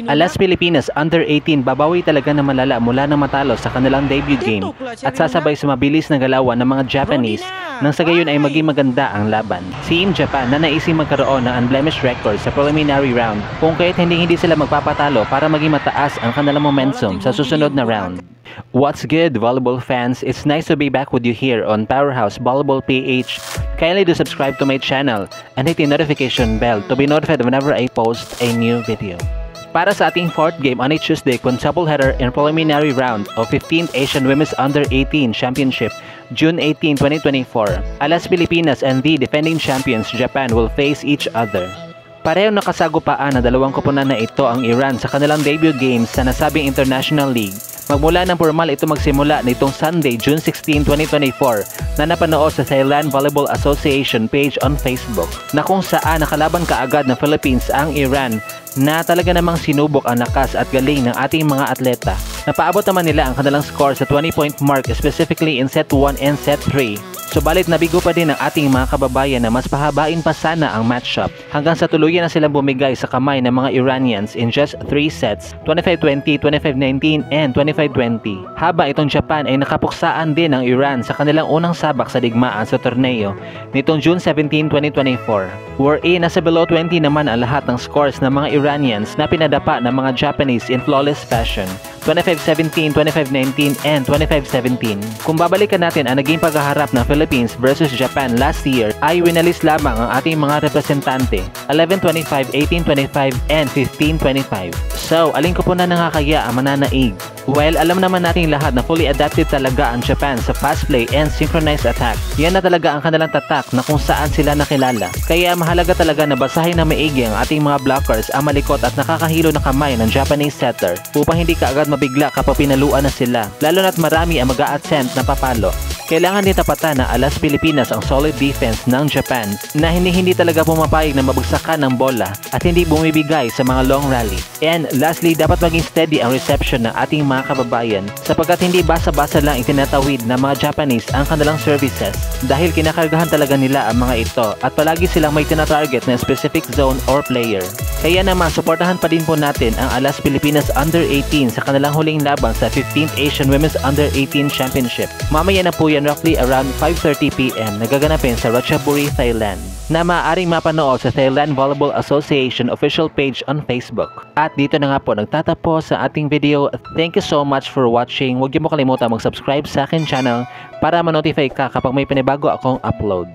Alas Pilipinas Under 18 babawi talaga na malala mula na matalo sa kanilang debut game at sasabay sa mabilis na galawan ng mga Japanese nang sa gayon ay maging maganda ang laban. Si Team Japan na naising magkaroon ng unblemished record sa preliminary round kung kaya't hindi sila magpapatalo para maging mataas ang kanilang momentum sa susunod na round. What's good, volleyball fans? It's nice to be back with you here on Powerhouse Volleyball PH. Kindly do subscribe to my channel and hit the notification bell to be notified whenever I post a new video. Para sa ating fourth game on a Tuesday, quintuple header in preliminary round of 15th Asian Women's Under 18 Championship, June 18, 2024, Alas Pilipinas and the defending champions Japan will face each other. Parehong nakasagupaan na dalawang koponan na ito ang Iran sa kanilang debut games sa nasabing International League. Magmula ng formal ito magsimula nitong Sunday, June 16, 2024 na napanood sa Thailand Volleyball Association page on Facebook na kung saan nakalaban kaagad ng Philippines ang Iran na talaga namang sinubok ang lakas at galing ng ating mga atleta. Napaabot naman nila ang kanilang score sa 20-point mark specifically in set 1 and set 3. Subalit nabigo pa din ang ating mga kababayan na mas pahabain pa sana ang matchup hanggang sa tuluyan na silang bumigay sa kamay ng mga Iranians in just 3 sets, 25-20, 25-19, and 25-20. Habang itong Japan ay nakapuksaan din ng Iran sa kanilang unang sabak sa digmaan sa torneo nitong June 17, 2024. Wherein nasa below 20 naman ang lahat ng scores ng mga Iranians na pinadapa ng mga Japanese in flawless fashion. 25-17, 25-19, and 25-17. Kung babalikan natin ang naging paghaharap ng Philippines versus Japan last year ay winalis lamang ang ating mga representante 11-25, 18-25, and 15-25. So, alin ko po na nakakaya ang mananaig? Well, alam naman nating lahat na fully adapted talaga ang Japan sa fast play and synchronized attack. Yan na talaga ang kanilang tatak na kung saan sila nakilala. Kaya mahalaga talaga na basahin na maigi ang ating mga blockers ang malikot at nakakahilo na kamay ng Japanese setter upang hindi kaagad mabigla kapag pinaluan na sila, lalo na't marami ang mag-a-attempt na papalo. Kailangan din tapatan na Alas Pilipinas ang solid defense ng Japan na hindi talaga pumapayag na mabagsakan ng bola at hindi bumibigay sa mga long rally. And lastly, dapat maging steady ang reception ng ating mga kababayan sapagkat hindi basa-basa lang itinatawid ng mga Japanese ang kanilang services dahil kinakargahan talaga nila ang mga ito at palagi silang may tinatarget na specific zone or player. Kaya naman, suportahan pa din po natin ang Alas Pilipinas Under 18 sa kanilang huling laban sa 15th Asian Women's Under 18 Championship. Mamaya na po yan roughly around 5:30 PM nagaganapin sa Ratchaburi, Thailand na maaaring mapanood sa Thailand Volleyball Association official page on Facebook. At dito na nga po nagtatapos sa ating video. Thank you so much for watching. Huwag niyo mo kalimutan mag-subscribe sa akin channel para ma-notify ka kapag may panibago akong upload.